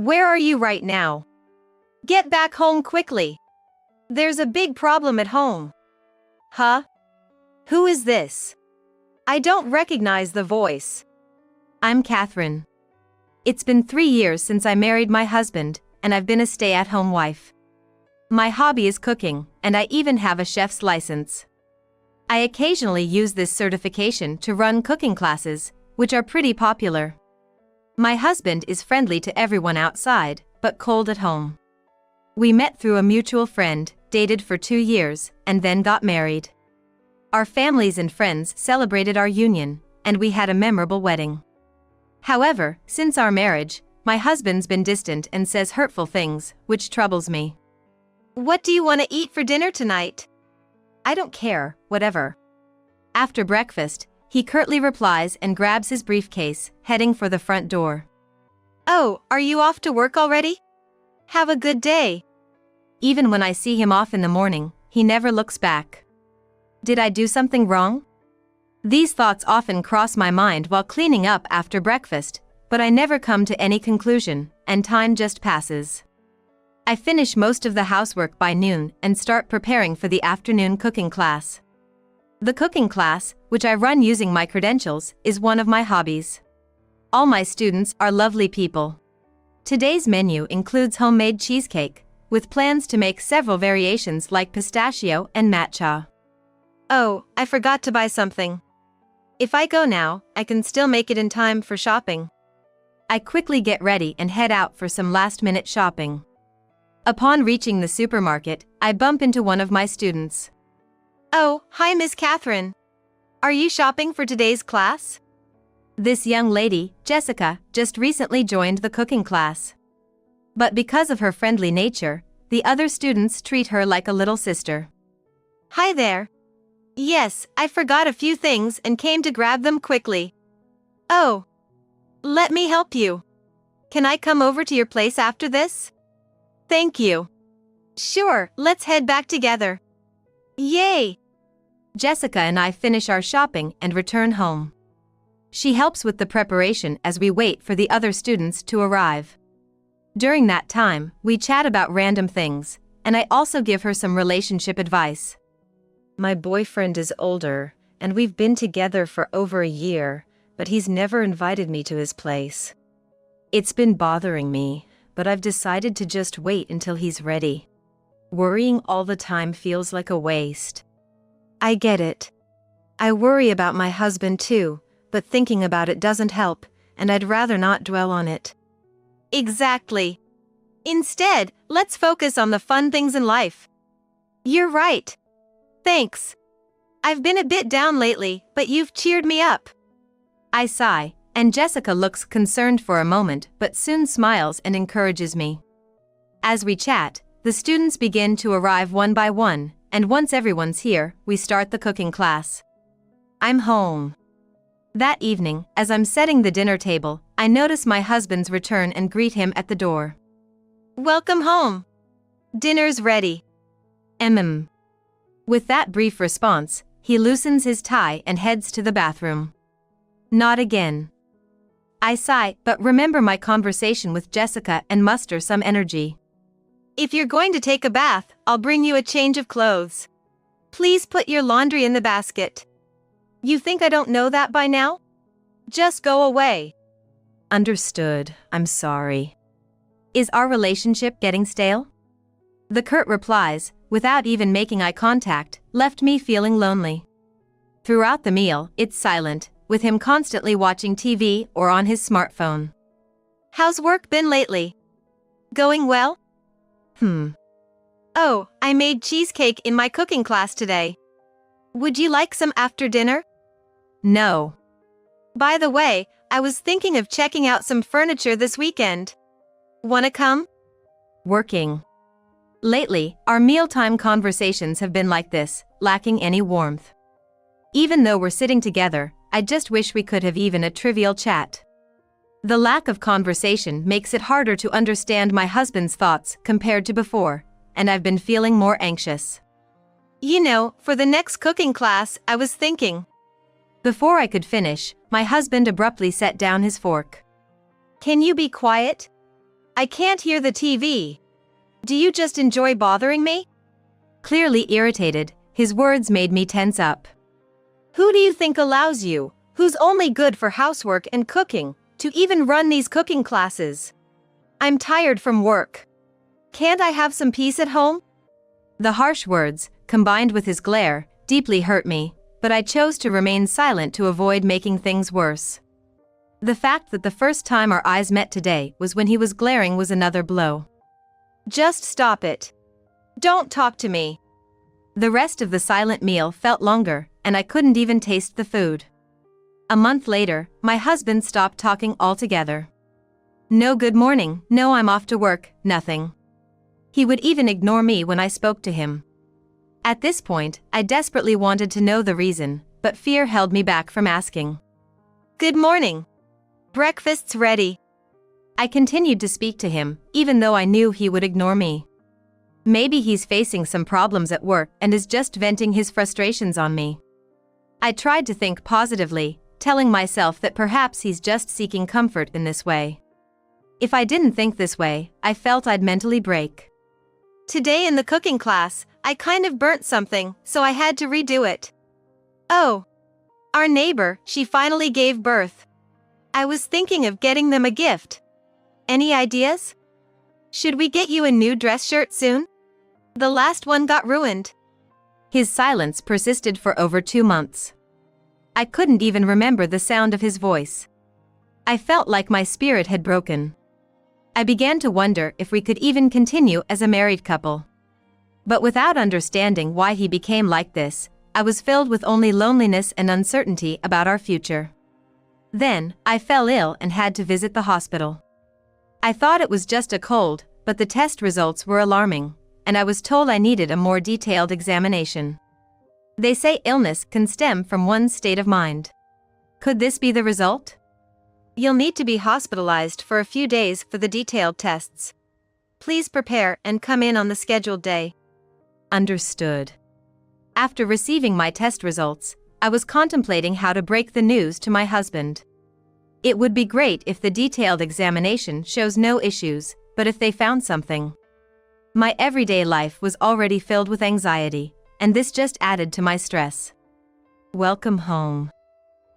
Where are you right now? Get back home quickly. There's a big problem at home. Huh? Who is this? I don't recognize the voice. I'm Catherine. It's been 3 years since I married my husband, and I've been a stay-at-home wife. My hobby is cooking, and I even have a chef's license. I occasionally use this certification to run cooking classes, which are pretty popular. My husband is friendly to everyone outside, but cold at home. We met through a mutual friend, dated for 2 years, and then got married. Our families and friends celebrated our union, and we had a memorable wedding. However, since our marriage, my husband's been distant and says hurtful things, which troubles me. What do you want to eat for dinner tonight? I don't care, whatever. After breakfast, he curtly replies and grabs his briefcase, heading for the front door. Oh, are you off to work already? Have a good day. Even when I see him off in the morning, he never looks back. Did I do something wrong? These thoughts often cross my mind while cleaning up after breakfast, but I never come to any conclusion, and time just passes. I finish most of the housework by noon and start preparing for the afternoon cooking class. The cooking class, which I run using my credentials, is one of my hobbies. All my students are lovely people. Today's menu includes homemade cheesecake, with plans to make several variations like pistachio and matcha. Oh, I forgot to buy something. If I go now, I can still make it in time for shopping. I quickly get ready and head out for some last-minute shopping. Upon reaching the supermarket, I bump into one of my students. Oh, hi Miss Catherine. Are you shopping for today's class? This young lady, Jessica, just recently joined the cooking class. But because of her friendly nature, the other students treat her like a little sister. Hi there. Yes, I forgot a few things and came to grab them quickly. Oh. Let me help you. Can I come over to your place after this? Thank you. Sure, let's head back together. Yay! Jessica and I finish our shopping and return home. She helps with the preparation as we wait for the other students to arrive. During that time, we chat about random things, and I also give her some relationship advice. My boyfriend is older, and we've been together for over a year, but he's never invited me to his place. It's been bothering me, but I've decided to just wait until he's ready. Worrying all the time feels like a waste. I get it. I worry about my husband too, but thinking about it doesn't help, and I'd rather not dwell on it. Exactly. Instead, let's focus on the fun things in life. You're right. Thanks. I've been a bit down lately, but you've cheered me up. I sigh, and Jessica looks concerned for a moment but soon smiles and encourages me. As we chat, the students begin to arrive one by one, and once everyone's here, we start the cooking class. I'm home. That evening, as I'm setting the dinner table, I notice my husband's return and greet him at the door. Welcome home. Dinner's ready. With that brief response, he loosens his tie and heads to the bathroom. Not again. I sigh, but remember my conversation with Jessica and muster some energy. If you're going to take a bath, I'll bring you a change of clothes. Please put your laundry in the basket. You think I don't know that by now? Just go away. Understood, I'm sorry. Is our relationship getting stale? The curt replies, without even making eye contact, left me feeling lonely. Throughout the meal, it's silent, with him constantly watching TV or on his smartphone. How's work been lately? Going well? Oh, I made cheesecake in my cooking class today. Would you like some after dinner? No. By the way, I was thinking of checking out some furniture this weekend. Wanna come? Working. Lately, our mealtime conversations have been like this, lacking any warmth. Even though we're sitting together, I just wish we could have even a trivial chat. The lack of conversation makes it harder to understand my husband's thoughts compared to before, and I've been feeling more anxious. You know, for the next cooking class, I was thinking. Before I could finish, my husband abruptly set down his fork. Can you be quiet? I can't hear the TV. Do you just enjoy bothering me? Clearly irritated, his words made me tense up. Who do you think allows you, who's only good for housework and cooking, to even run these cooking classes? I'm tired from work. Can't I have some peace at home? The harsh words, combined with his glare, deeply hurt me, but I chose to remain silent to avoid making things worse. The fact that the first time our eyes met today was when he was glaring was another blow. Just stop it. Don't talk to me. The rest of the silent meal felt longer, and I couldn't even taste the food. A month later, my husband stopped talking altogether. No good morning, no I'm off to work, nothing. He would even ignore me when I spoke to him. At this point, I desperately wanted to know the reason, but fear held me back from asking. Good morning. Breakfast's ready. I continued to speak to him, even though I knew he would ignore me. Maybe he's facing some problems at work and is just venting his frustrations on me. I tried to think positively, telling myself that perhaps he's just seeking comfort in this way. If I didn't think this way, I felt I'd mentally break. Today in the cooking class, I kind of burnt something, so I had to redo it. Oh. Our neighbor, she finally gave birth. I was thinking of getting them a gift. Any ideas? Should we get you a new dress shirt soon? The last one got ruined. His silence persisted for over 2 months. I couldn't even remember the sound of his voice. I felt like my spirit had broken. I began to wonder if we could even continue as a married couple. But without understanding why he became like this, I was filled with only loneliness and uncertainty about our future. Then, I fell ill and had to visit the hospital. I thought it was just a cold, but the test results were alarming, and I was told I needed a more detailed examination. They say illness can stem from one's state of mind. Could this be the result? You'll need to be hospitalized for a few days for the detailed tests. Please prepare and come in on the scheduled day. Understood. After receiving my test results, I was contemplating how to break the news to my husband. It would be great if the detailed examination shows no issues, but if they found something. My everyday life was already filled with anxiety, and this just added to my stress. Welcome home.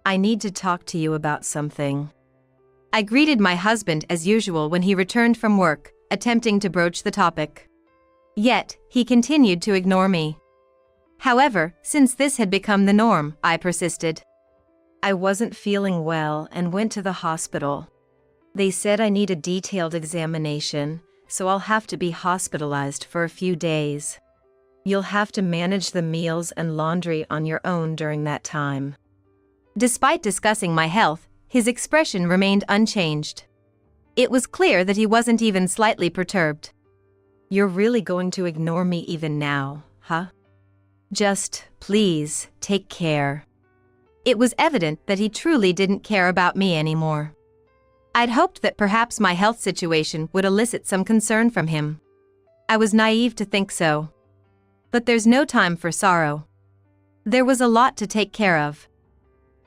I need to talk to you about something. I greeted my husband as usual when he returned from work, attempting to broach the topic. Yet, he continued to ignore me. However, since this had become the norm, I persisted. I wasn't feeling well and went to the hospital. They said I need a detailed examination, so I'll have to be hospitalized for a few days. You'll have to manage the meals and laundry on your own during that time. Despite discussing my health, his expression remained unchanged. It was clear that he wasn't even slightly perturbed. You're really going to ignore me even now, huh? Just, please, take care. It was evident that he truly didn't care about me anymore. I'd hoped that perhaps my health situation would elicit some concern from him. I was naive to think so. But there's no time for sorrow. There was a lot to take care of.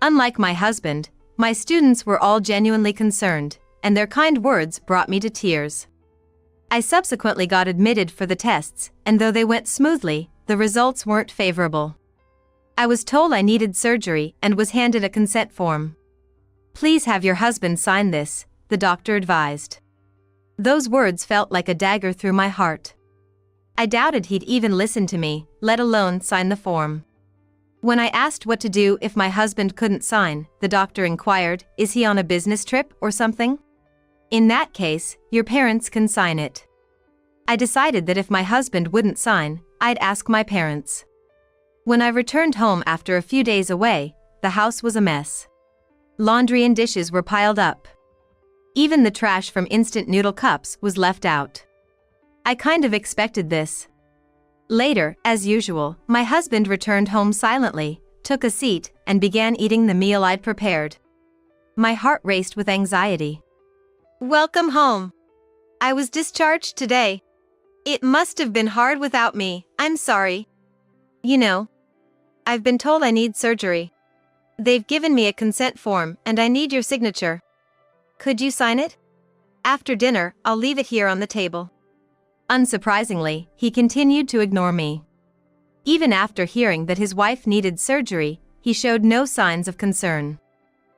Unlike my husband, my students were all genuinely concerned, and their kind words brought me to tears. I subsequently got admitted for the tests, and though they went smoothly, the results weren't favorable. I was told I needed surgery and was handed a consent form. Please have your husband sign this, the doctor advised. Those words felt like a dagger through my heart. I doubted he'd even listen to me, let alone sign the form. When I asked what to do if my husband couldn't sign, the doctor inquired, is he on a business trip or something? In that case, your parents can sign it. I decided that if my husband wouldn't sign, I'd ask my parents. When I returned home after a few days away, the house was a mess. Laundry and dishes were piled up. Even the trash from instant noodle cups was left out. I kind of expected this. Later, as usual, my husband returned home silently, took a seat, and began eating the meal I'd prepared. My heart raced with anxiety. Welcome home. I was discharged today. It must have been hard without me, I'm sorry. You know, I've been told I need surgery. They've given me a consent form and I need your signature. Could you sign it? After dinner, I'll leave it here on the table. Unsurprisingly, he continued to ignore me. Even after hearing that his wife needed surgery, he showed no signs of concern.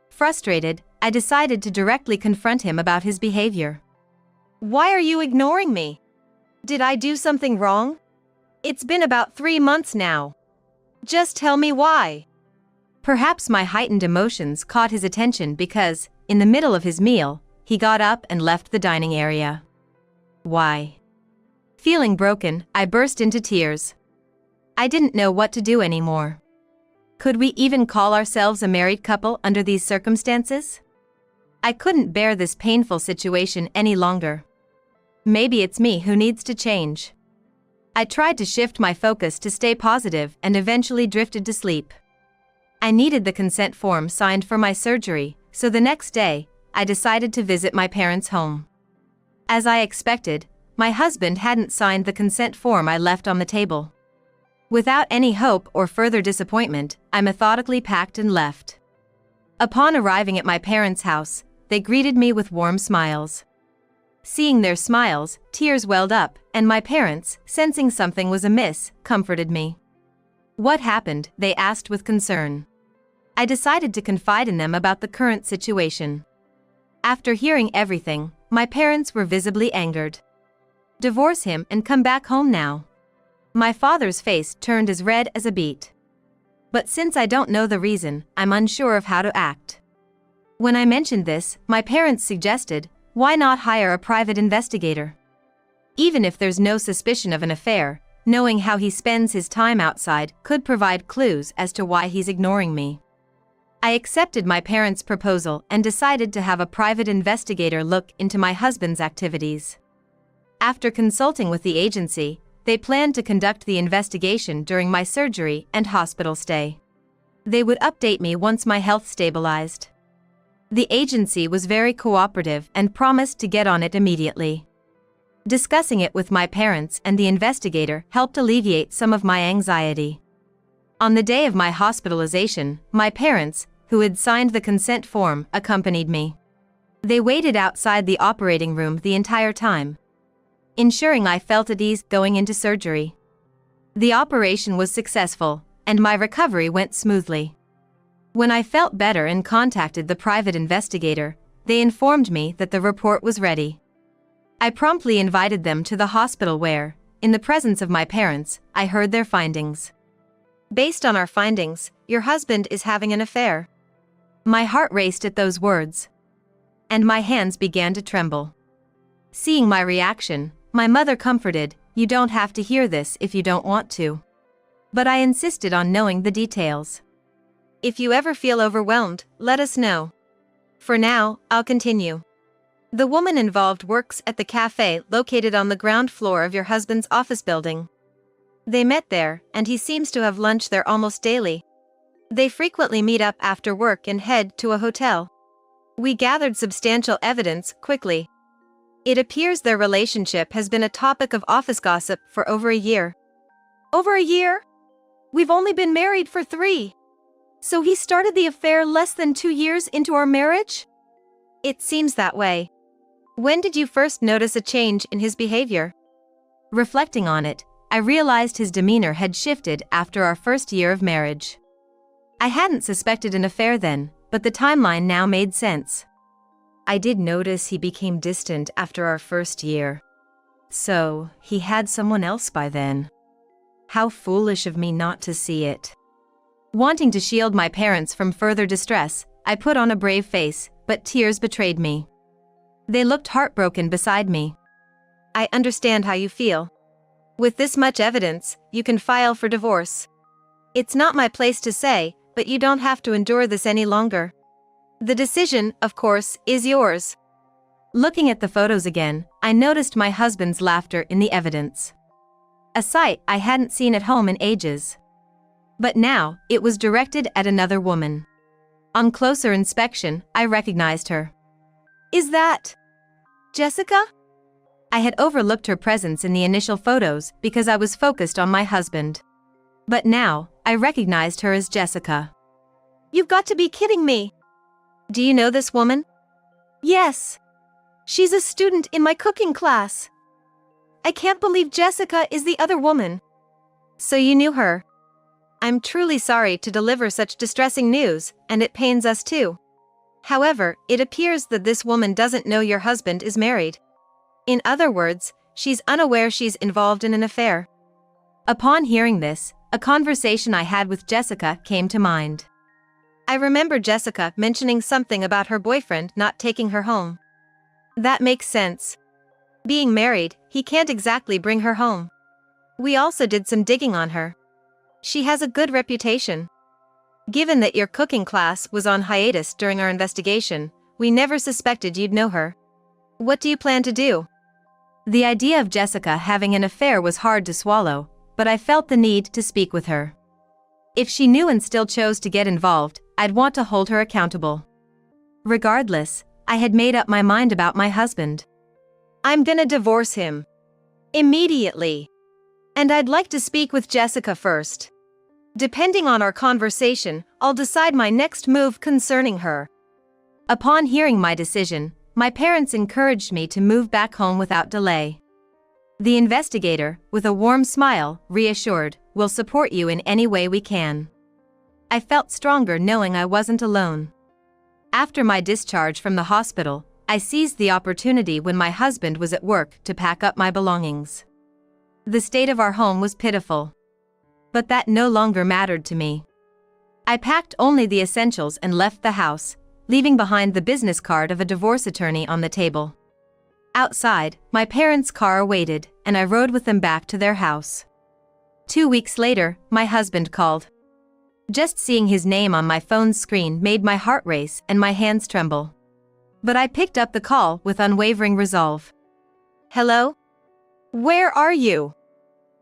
Frustrated, I decided to directly confront him about his behavior. Why are you ignoring me? Did I do something wrong? It's been about 3 months now. Just tell me why. Perhaps my heightened emotions caught his attention because, in the middle of his meal, he got up and left the dining area. Why? Feeling broken, I burst into tears. I didn't know what to do anymore. Could we even call ourselves a married couple under these circumstances? I couldn't bear this painful situation any longer. Maybe it's me who needs to change. I tried to shift my focus to stay positive and eventually drifted to sleep. I needed the consent form signed for my surgery, so the next day, I decided to visit my parents' home. As I expected, my husband hadn't signed the consent form I left on the table. Without any hope or further disappointment, I methodically packed and left. Upon arriving at my parents' house, they greeted me with warm smiles. Seeing their smiles, tears welled up, and my parents, sensing something was amiss, comforted me. What happened? They asked with concern. I decided to confide in them about the current situation. After hearing everything, my parents were visibly angered. Divorce him and come back home now. My father's face turned as red as a beet. But since I don't know the reason, I'm unsure of how to act. When I mentioned this, my parents suggested, why not hire a private investigator? Even if there's no suspicion of an affair, knowing how he spends his time outside could provide clues as to why he's ignoring me. I accepted my parents' proposal and decided to have a private investigator look into my husband's activities. After consulting with the agency, they planned to conduct the investigation during my surgery and hospital stay. They would update me once my health stabilized. The agency was very cooperative and promised to get on it immediately. Discussing it with my parents and the investigator helped alleviate some of my anxiety. On the day of my hospitalization, my parents, who had signed the consent form, accompanied me. They waited outside the operating room the entire time, ensuring I felt at ease going into surgery. The operation was successful, and my recovery went smoothly. When I felt better and contacted the private investigator, they informed me that the report was ready. I promptly invited them to the hospital where, in the presence of my parents, I heard their findings. Based on our findings, your husband is having an affair. My heart raced at those words, and my hands began to tremble. Seeing my reaction, my mother comforted, you don't have to hear this if you don't want to. But I insisted on knowing the details. If you ever feel overwhelmed, let us know. For now, I'll continue. The woman involved works at the cafe located on the ground floor of your husband's office building. They met there, and he seems to have lunch there almost daily. They frequently meet up after work and head to a hotel. We gathered substantial evidence quickly. It appears their relationship has been a topic of office gossip for over a year. Over a year? We've only been married for 3. So he started the affair less than 2 years into our marriage? It seems that way. When did you first notice a change in his behavior? Reflecting on it, I realized his demeanor had shifted after our first year of marriage. I hadn't suspected an affair then, but the timeline now made sense. I did notice he became distant after our first year. So, he had someone else by then. How foolish of me not to see it. Wanting to shield my parents from further distress, I put on a brave face, but tears betrayed me. They looked heartbroken beside me. I understand how you feel. With this much evidence, you can file for divorce. It's not my place to say, but you don't have to endure this any longer. The decision, of course, is yours. Looking at the photos again, I noticed my husband's laughter in the evidence. A sight I hadn't seen at home in ages. But now, it was directed at another woman. On closer inspection, I recognized her. Is that Jessica? I had overlooked her presence in the initial photos because I was focused on my husband. But now, I recognized her as Jessica. You've got to be kidding me. Do you know this woman? Yes. She's a student in my cooking class. I can't believe Jessica is the other woman. So you knew her? I'm truly sorry to deliver such distressing news, and it pains us too. However, it appears that this woman doesn't know your husband is married. In other words, she's unaware she's involved in an affair. Upon hearing this, a conversation I had with Jessica came to mind. I remember Jessica mentioning something about her boyfriend not taking her home. That makes sense. Being married, he can't exactly bring her home. We also did some digging on her. She has a good reputation. Given that your cooking class was on hiatus during our investigation, we never suspected you'd know her. What do you plan to do? The idea of Jessica having an affair was hard to swallow, but I felt the need to speak with her. If she knew and still chose to get involved, I'd want to hold her accountable. Regardless, I had made up my mind about my husband. I'm gonna divorce him. Immediately. And I'd like to speak with Jessica first. Depending on our conversation, I'll decide my next move concerning her. Upon hearing my decision, my parents encouraged me to move back home without delay. The investigator, with a warm smile, reassured, "We'll support you in any way we can." I felt stronger knowing I wasn't alone. After my discharge from the hospital, I seized the opportunity when my husband was at work to pack up my belongings. The state of our home was pitiful. But that no longer mattered to me. I packed only the essentials and left the house, leaving behind the business card of a divorce attorney on the table. Outside, my parents' car awaited, and I rode with them back to their house. 2 weeks later, my husband called. Just seeing his name on my phone's screen made my heart race and my hands tremble. But I picked up the call with unwavering resolve. Hello? Where are you?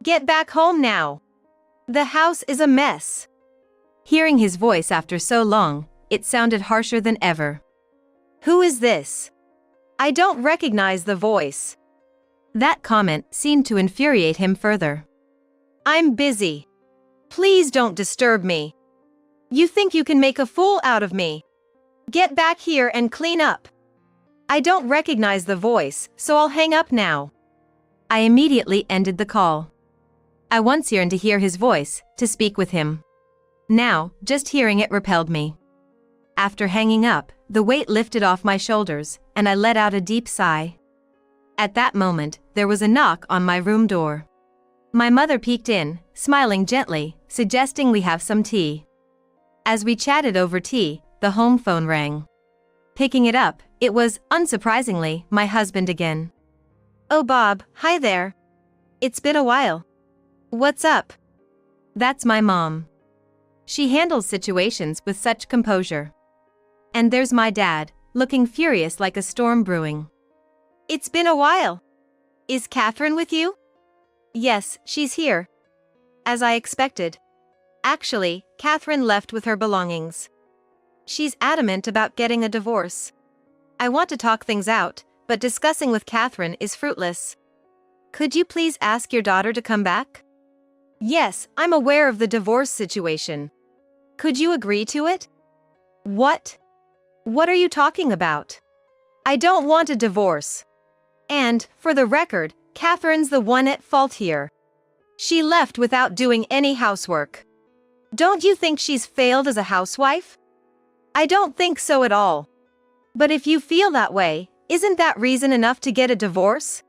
Get back home now. The house is a mess. Hearing his voice after so long, it sounded harsher than ever. Who is this? I don't recognize the voice. That comment seemed to infuriate him further. I'm busy. Please don't disturb me. You think you can make a fool out of me? Get back here and clean up. I don't recognize the voice, so I'll hang up now. I immediately ended the call. I once yearned to hear his voice, to speak with him. Now, just hearing it repelled me. After hanging up, the weight lifted off my shoulders, and I let out a deep sigh. At that moment, there was a knock on my room door. My mother peeked in, smiling gently, suggesting we have some tea. As we chatted over tea, the home phone rang. Picking it up, it was, unsurprisingly, my husband again. Oh Bob, hi there. It's been a while. What's up? That's my mom. She handles situations with such composure. And there's my dad, looking furious like a storm brewing. It's been a while. Is Catherine with you? Yes, she's here. As I expected. Actually, Catherine left with her belongings. She's adamant about getting a divorce. I want to talk things out, but discussing with Catherine is fruitless. Could you please ask your daughter to come back? Yes, I'm aware of the divorce situation. Could you agree to it? What? What are you talking about? I don't want a divorce. And, for the record, Catherine's the one at fault here. She left without doing any housework. Don't you think she's failed as a housewife? I don't think so at all. But if you feel that way, isn't that reason enough to get a divorce?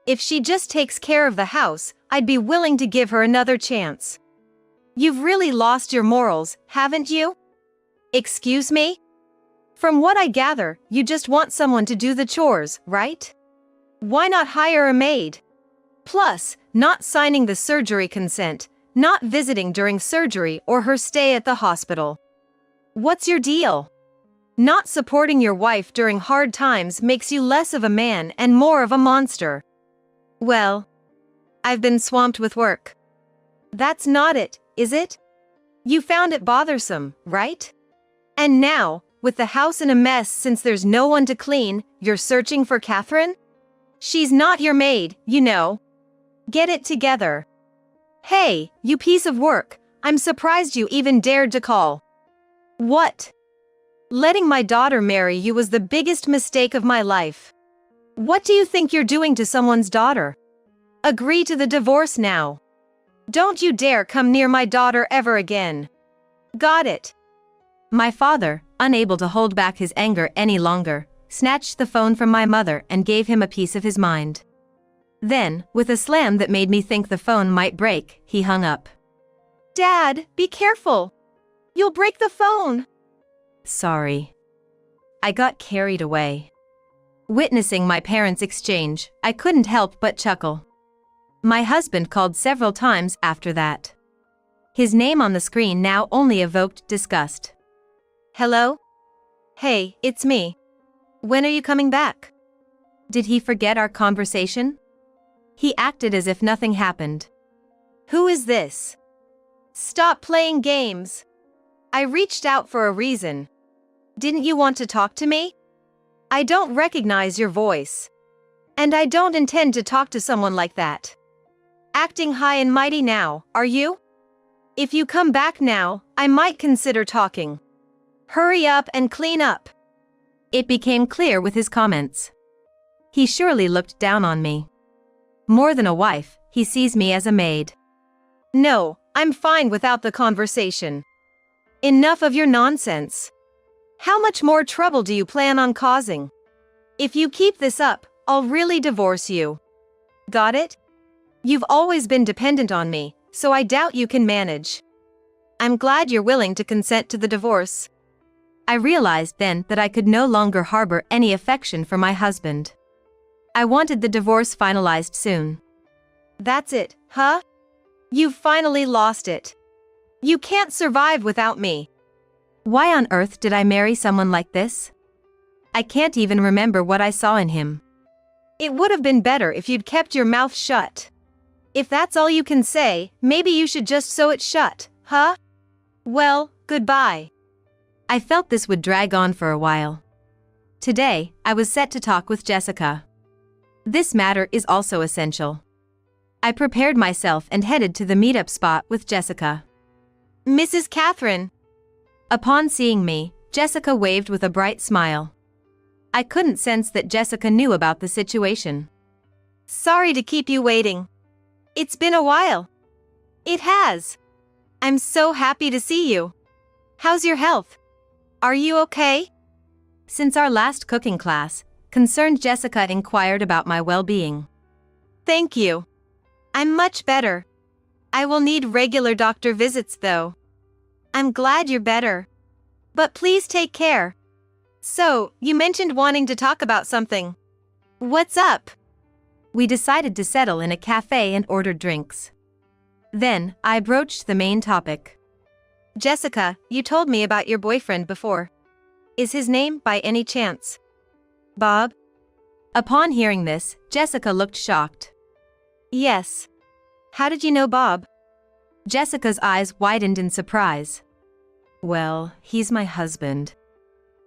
If she just takes care of the house, I'd be willing to give her another chance. You've really lost your morals, haven't you? Excuse me? From what I gather, you just want someone to do the chores, right? Why not hire a maid? Plus, not signing the surgery consent, not visiting during surgery or her stay at the hospital. What's your deal? Not supporting your wife during hard times makes you less of a man and more of a monster. Well, I've been swamped with work. That's not it, is it? You found it bothersome, right? And now, with the house in a mess since there's no one to clean, you're searching for Catherine? She's not your maid, you know. Get it together. Hey, you piece of work, I'm surprised you even dared to call. What? Letting my daughter marry you was the biggest mistake of my life. What do you think you're doing to someone's daughter? Agree to the divorce now. Don't you dare come near my daughter ever again. Got it? My father, unable to hold back his anger any longer, snatched the phone from my mother and gave him a piece of his mind. Then, with a slam that made me think the phone might break, he hung up. Dad, be careful. You'll break the phone. Sorry. I got carried away. Witnessing my parents' exchange, I couldn't help but chuckle. My husband called several times after that. His name on the screen now only evoked disgust. Hello? Hey, it's me. When are you coming back? Did he forget our conversation? He acted as if nothing happened. Who is this? Stop playing games. I reached out for a reason. Didn't you want to talk to me? I don't recognize your voice. And I don't intend to talk to someone like that. Acting high and mighty now, are you? If you come back now, I might consider talking. Hurry up and clean up. It became clear with his comments. He surely looked down on me. More than a wife, he sees me as a maid. No, I'm fine without the conversation. Enough of your nonsense. How much more trouble do you plan on causing? If you keep this up, I'll really divorce you. Got it? You've always been dependent on me, so I doubt you can manage. I'm glad you're willing to consent to the divorce. I realized then that I could no longer harbor any affection for my husband. I wanted the divorce finalized soon. That's it, huh? You've finally lost it. You can't survive without me. Why on earth did I marry someone like this? I can't even remember what I saw in him. It would have been better if you'd kept your mouth shut. If that's all you can say, maybe you should just sew it shut, huh? Well, goodbye. I felt this would drag on for a while. Today, I was set to talk with Jessica. This matter is also essential. I prepared myself and headed to the meetup spot with Jessica. Mrs. Catherine. Upon seeing me, Jessica waved with a bright smile. I couldn't sense that Jessica knew about the situation. Sorry to keep you waiting. It's been a while. It has. I'm so happy to see you. How's your health? Are you okay? Since our last cooking class, concerned Jessica inquired about my well-being. Thank you. I'm much better. I will need regular doctor visits though. I'm glad you're better. But please take care. So, you mentioned wanting to talk about something. What's up? We decided to settle in a cafe and ordered drinks. Then, I broached the main topic. Jessica, you told me about your boyfriend before. Is his name by any chance Bob? Upon hearing this, Jessica looked shocked. Yes. How did you know Bob? Jessica's eyes widened in surprise. Well, he's my husband.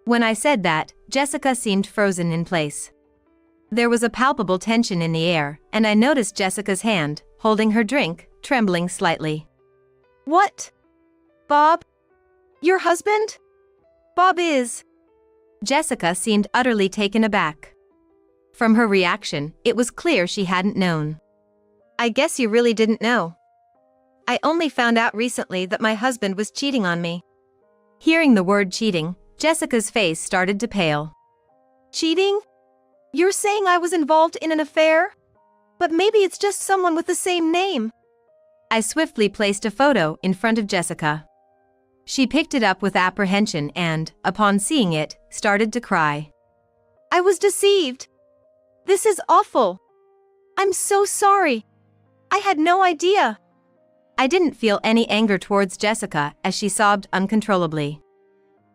When I said that, Jessica seemed frozen in place. There was a palpable tension in the air, and I noticed Jessica's hand, holding her drink, trembling slightly. What? Bob? Your husband? Bob is... Jessica seemed utterly taken aback. From her reaction, it was clear she hadn't known. I guess you really didn't know. I only found out recently that my husband was cheating on me. Hearing the word cheating, Jessica's face started to pale. Cheating? You're saying I was involved in an affair? But maybe it's just someone with the same name. I swiftly placed a photo in front of Jessica. She picked it up with apprehension and, upon seeing it, started to cry. I was deceived. This is awful. I'm so sorry. I had no idea. I didn't feel any anger towards Jessica as she sobbed uncontrollably.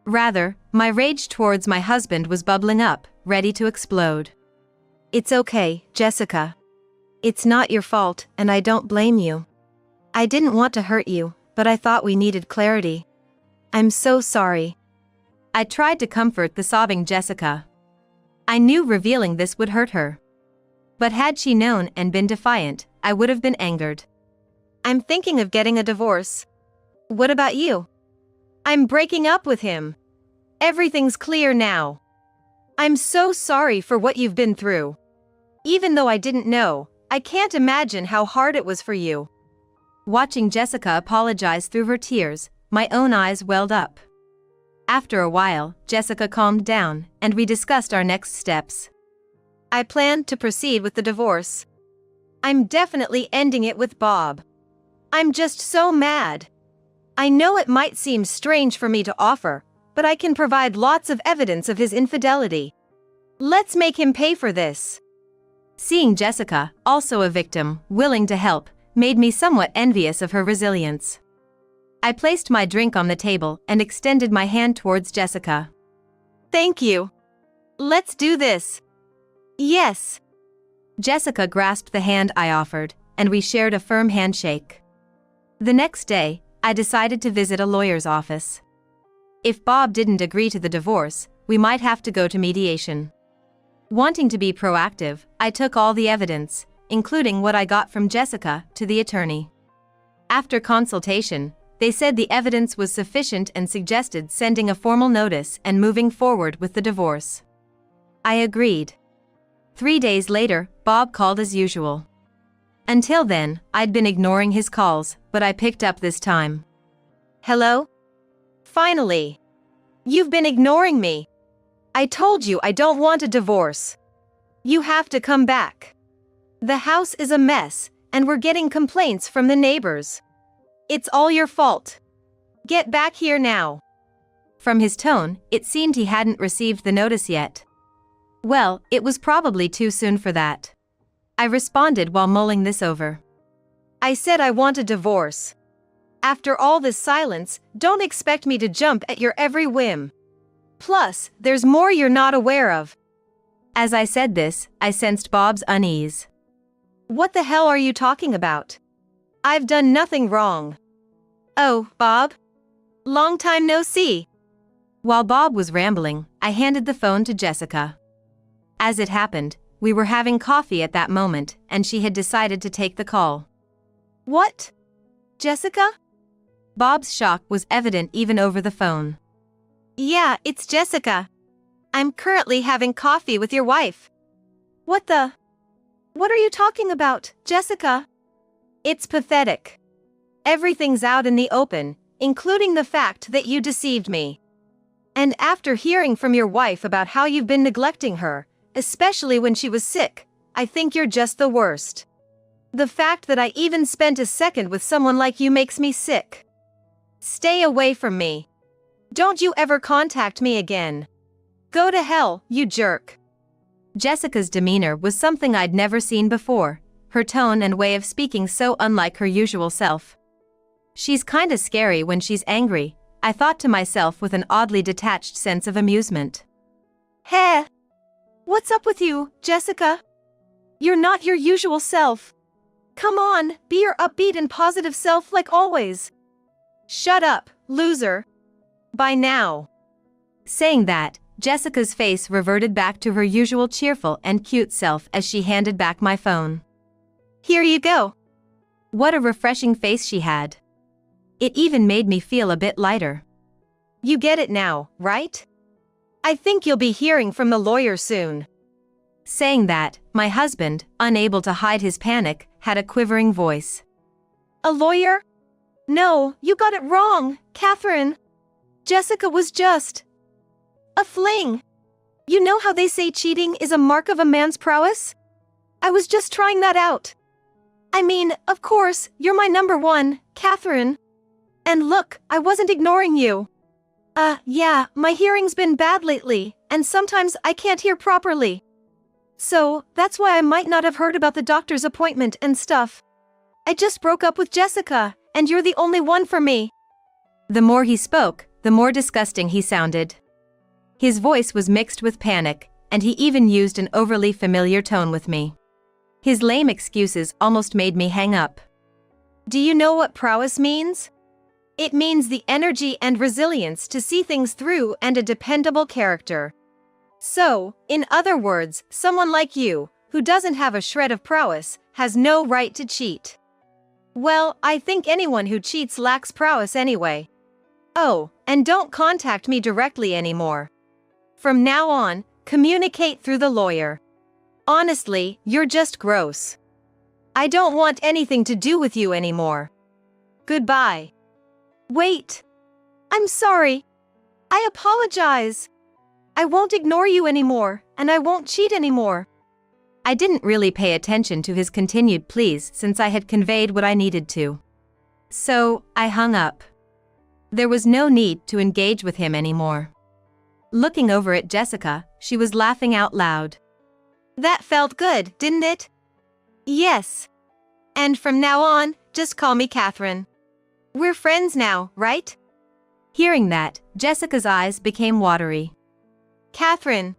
Rather, my rage towards my husband was bubbling up, ready to explode. It's okay, Jessica. It's not your fault, and I don't blame you. I didn't want to hurt you, but I thought we needed clarity. I'm so sorry. I tried to comfort the sobbing Jessica. I knew revealing this would hurt her. But had she known and been defiant, I would have been angered. I'm thinking of getting a divorce. What about you? I'm breaking up with him. Everything's clear now. I'm so sorry for what you've been through. Even though I didn't know, I can't imagine how hard it was for you." Watching Jessica apologize through her tears, my own eyes welled up. After a while, Jessica calmed down, and we discussed our next steps. "I plan to proceed with the divorce. I'm definitely ending it with Bob. I'm just so mad. I know it might seem strange for me to offer, but I can provide lots of evidence of his infidelity. Let's make him pay for this." Seeing Jessica, also a victim, willing to help, made me somewhat envious of her resilience. I placed my drink on the table and extended my hand towards Jessica. "Thank you. Let's do this." "Yes." Jessica grasped the hand I offered, and we shared a firm handshake. The next day, I decided to visit a lawyer's office. If Bob didn't agree to the divorce, we might have to go to mediation. Wanting to be proactive, I took all the evidence, including what I got from Jessica, to the attorney. After consultation, they said the evidence was sufficient and suggested sending a formal notice and moving forward with the divorce. I agreed. 3 days later, Bob called as usual. Until then, I'd been ignoring his calls, but I picked up this time. "Hello? Finally. You've been ignoring me. I told you I don't want a divorce. You have to come back. The house is a mess, and we're getting complaints from the neighbors. It's all your fault. Get back here now." From his tone, it seemed he hadn't received the notice yet. Well, it was probably too soon for that. I responded while mulling this over. "I said I want a divorce. After all this silence, don't expect me to jump at your every whim. Plus, there's more you're not aware of." As I said this, I sensed Bob's unease. "What the hell are you talking about? I've done nothing wrong." "Oh, Bob? Long time no see." While Bob was rambling, I handed the phone to Jessica. As it happened, we were having coffee at that moment, and she had decided to take the call. "What? Jessica?" Bob's shock was evident even over the phone. "Yeah, it's Jessica. I'm currently having coffee with your wife." What are you talking about, Jessica?" "It's pathetic. Everything's out in the open, including the fact that you deceived me. And after hearing from your wife about how you've been neglecting her, especially when she was sick, I think you're just the worst. The fact that I even spent a second with someone like you makes me sick. Stay away from me. Don't you ever contact me again. Go to hell, you jerk." Jessica's demeanor was something I'd never seen before, her tone and way of speaking so unlike her usual self. She's kinda scary when she's angry, I thought to myself with an oddly detached sense of amusement. "Hey! What's up with you, Jessica? You're not your usual self. Come on, be your upbeat and positive self like always." "Shut up, loser. By now." Saying that, Jessica's face reverted back to her usual cheerful and cute self as she handed back my phone. "Here you go." What a refreshing face she had. It even made me feel a bit lighter. "You get it now, right? I think you'll be hearing from the lawyer soon." Saying that, my husband, unable to hide his panic, had a quivering voice. "A lawyer? No, you got it wrong, Catherine. Jessica was just a fling. You know how they say cheating is a mark of a man's prowess? I was just trying that out. I mean, of course, you're my number one, Catherine. And look, I wasn't ignoring you. Yeah, my hearing's been bad lately, and sometimes I can't hear properly. So, that's why I might not have heard about the doctor's appointment and stuff. I just broke up with Jessica, and you're the only one for me." The more he spoke, the more disgusting he sounded. His voice was mixed with panic, and he even used an overly familiar tone with me. His lame excuses almost made me hang up. "Do you know what prowess means? It means the energy and resilience to see things through and a dependable character. So, in other words, someone like you, who doesn't have a shred of prowess, has no right to cheat." "Well, I think anyone who cheats lacks prowess anyway." "Oh, And don't contact me directly anymore. From now on, communicate through the lawyer. Honestly, you're just gross. I don't want anything to do with you anymore. Goodbye. Wait. I'm sorry. I apologize. I won't ignore you anymore, and I won't cheat anymore. I didn't really pay attention to his continued pleas since I had conveyed what I needed to. So, I hung up. There was no need to engage with him anymore. Looking over at Jessica, she was laughing out loud. That felt good, didn't it? Yes. And from now on, just call me Catherine. We're friends now, right? Hearing that, Jessica's eyes became watery. Catherine,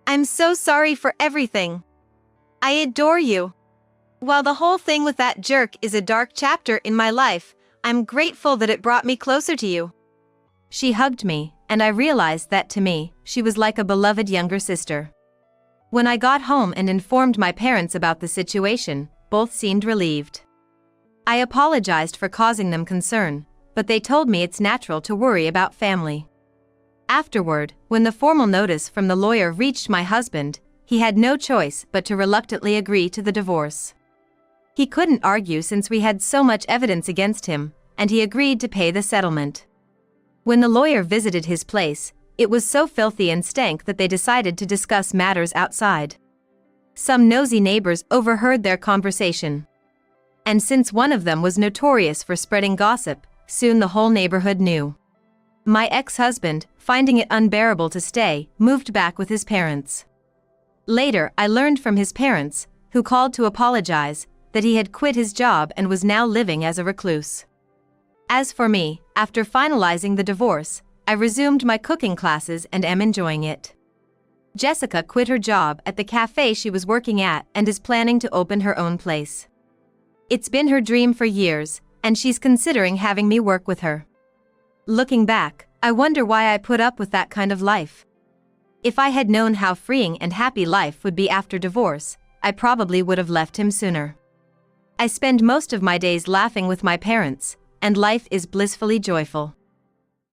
I'm so sorry for everything. I adore you. While the whole thing with that jerk is a dark chapter in my life, I'm grateful that it brought me closer to you. She hugged me, and I realized that to me, she was like a beloved younger sister. When I got home and informed my parents about the situation, both seemed relieved. I apologized for causing them concern, but they told me it's natural to worry about family. Afterward, when the formal notice from the lawyer reached my husband, he had no choice but to reluctantly agree to the divorce. He couldn't argue since we had so much evidence against him, and he agreed to pay the settlement. When the lawyer visited his place, it was so filthy and stank that they decided to discuss matters outside. Some nosy neighbors overheard their conversation. And since one of them was notorious for spreading gossip, soon the whole neighborhood knew. My ex-husband, finding it unbearable to stay, moved back with his parents. Later, I learned from his parents, who called to apologize, that he had quit his job and was now living as a recluse. As for me, after finalizing the divorce, I resumed my cooking classes and am enjoying it. Jessica quit her job at the cafe she was working at and is planning to open her own place. It's been her dream for years, and she's considering having me work with her. Looking back, I wonder why I put up with that kind of life. If I had known how freeing and happy life would be after divorce, I probably would have left him sooner. I spend most of my days laughing with my parents, and life is blissfully joyful.